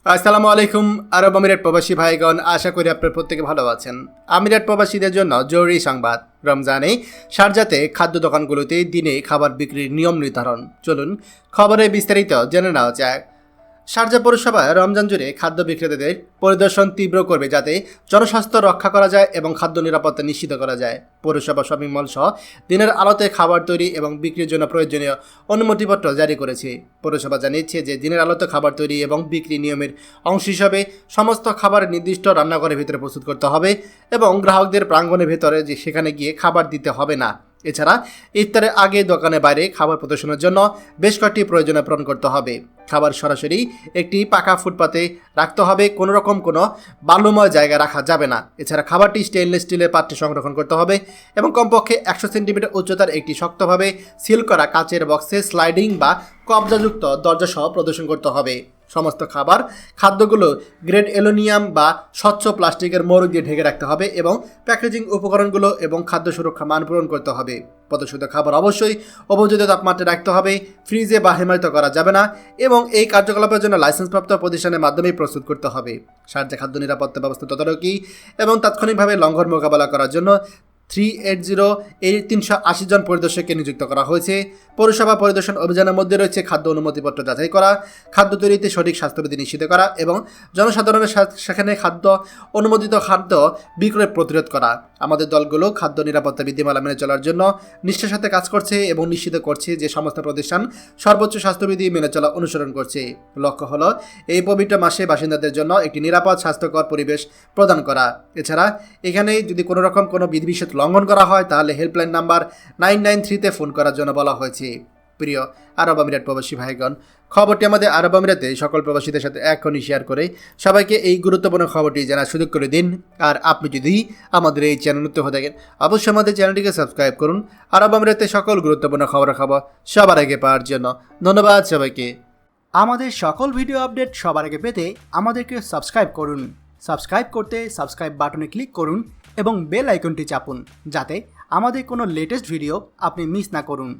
আসসালামু আলাইকুম আরব আমিরাত প্রবাসী ভাইগণ, আশা করি আপনারা প্রত্যেকে ভালো আছেন। আমিরাত প্রবাসীদের জন্য জরুরি সংবাদ। রমজানে শারজাতে খাদ্য দোকানগুলোতে দিনে খাবার বিক্রির নিয়ম নির্ধারণ। চলুন খবরে বিস্তারিত জেনে নেওয়া যাক। শারজা পৌরসভায় রমজান জুড়ে খাদ্য বিক্রেতাদের পরিদর্শন তীব্র করবে, যাতে জনস্বাস্থ্য রক্ষা করা যায় এবং খাদ্য নিরাপত্তা নিশ্চিত করা যায়। পৌরসভা শপিং মল সহ দিনের আলোতে খাবার তৈরি এবং বিক্রির জন্য প্রয়োজনীয় অনুমতিপত্র জারি করেছে। পৌরসভা জানিয়েছে যে দিনের আলোতে খাবার তৈরি এবং বিক্রি নিয়মের অংশ হিসাবে সমস্ত খাবার নির্দিষ্ট রান্নাঘরের ভিতরে প্রস্তুত করতে হবে এবং গ্রাহকদের প্রাঙ্গণের ভেতরে সেখানে গিয়ে খাবার দিতে হবে না। এছাড়া ইফতারের আগে দোকানের বাইরে খাবার প্রদর্শনের জন্য বেশ কয়েকটি প্রয়োজনীয় পূরণ করতে হবে। খাবার সরাসরি একটি পাকা ফুটপাতে রাখতে হবে, কোনো রকম কোনো বালুময় জায়গায় রাখা যাবে না। এছাড়া খাবারটি স্টেনলেস স্টিলের পাত্রে সংরক্ষণ করতে হবে এবং কমপক্ষে 100 সেন্টিমিটার উচ্চতার একটি শক্তভাবে সিল করা কাচের বক্সে স্লাইডিং বা কবজাযুক্ত দরজা সহ প্রদর্শন করতে হবে। সমস্ত খাদ্যগুলো গ্রেড অ্যালুমিনিয়াম বা স্বচ্ছ প্লাস্টিকের মোড়ক দিয়ে ঢেকে রাখতে হবে এবং প্যাকেজিং উপকরণগুলো এবং খাদ্য সুরক্ষা মান পূরণ করতে হবে। প্রদর্শিত খাবার অবশ্যই উপযুক্ত তাপমাত্রায় রাখতে হবে, ফ্রিজে বা হিমায়িত করা যাবে না এবং এই কার্যকলাপের জন্য লাইসেন্সপ্রাপ্ত প্রতিষ্ঠানের মাধ্যমেই প্রস্তুত করতে হবে। শারজা খাদ্য নিরাপত্তা ব্যবস্থা তদারকি এবং তাৎক্ষণিকভাবে লঙ্ঘন মোকাবেলা করার জন্য 380 জন পরিদর্শককে নিযুক্ত করা হয়েছে। পৌরসভা পরিদর্শন অভিযানের মধ্যে রয়েছে খাদ্য অনুমতিপত্র যাচাই করা, খাদ্য তৈরিতে সঠিক স্বাস্থ্যবিধি নিশ্চিত করা এবং জনসাধারণের সেখানে অনুমোদিত খাদ্য বিক্রয় প্রতিরোধ করা। আমাদের দলগুলো খাদ্য নিরাপত্তা বিধিমালা মেনে চলার জন্য নিষ্ঠার সাথে কাজ করছে এবং নিশ্চিত করছে যে সমস্ত প্রতিষ্ঠান সর্বোচ্চ স্বাস্থ্যবিধি মেনে চলা অনুসরণ করছে। লক্ষ্য হলো এই পবিত্র মাসে বাসিন্দাদের জন্য একটি নিরাপদ স্বাস্থ্যকর পরিবেশ প্রদান করা। এছাড়া এখানে যদি কোনো রকম কোনো বিধিনিষেধ লঙ্ঘন করা হয় তাহলে হেল্পলাইন নাম্বার 993-তে ফোন করার জন্য বলা হয়েছে। প্রিয় আরব আমিরাত প্রবাসী ভাইগণ, খবরটি আমাদের আরব আমিরাতে সকল প্রবাসীদের সাথে এখনই শেয়ার করে সবাইকে এই গুরুত্বপূর্ণ খবরটি জানার সুযোগ করে দিন। আর আপনি যদি আমাদের এই চ্যানেল নতুন হয়ে থাকেন, অবশ্যই আমাদের চ্যানেলটিকে সাবস্ক্রাইব করুন আরব আমিরাতে সকল গুরুত্বপূর্ণ খবর সবার আগে পাওয়ার জন্য। ধন্যবাদ সবাইকে। আমাদের সকল ভিডিও আপডেট সবার আগে পেতে আমাদেরকে সাবস্ক্রাইব করুন। সাবস্ক্রাইব করতে সাবস্ক্রাইব বাটনে ক্লিক করুন এবং বেল আইকনটি চাপুন, যাতে আমাদের কোনো লেটেস্ট ভিডিও আপনি মিস না করুন।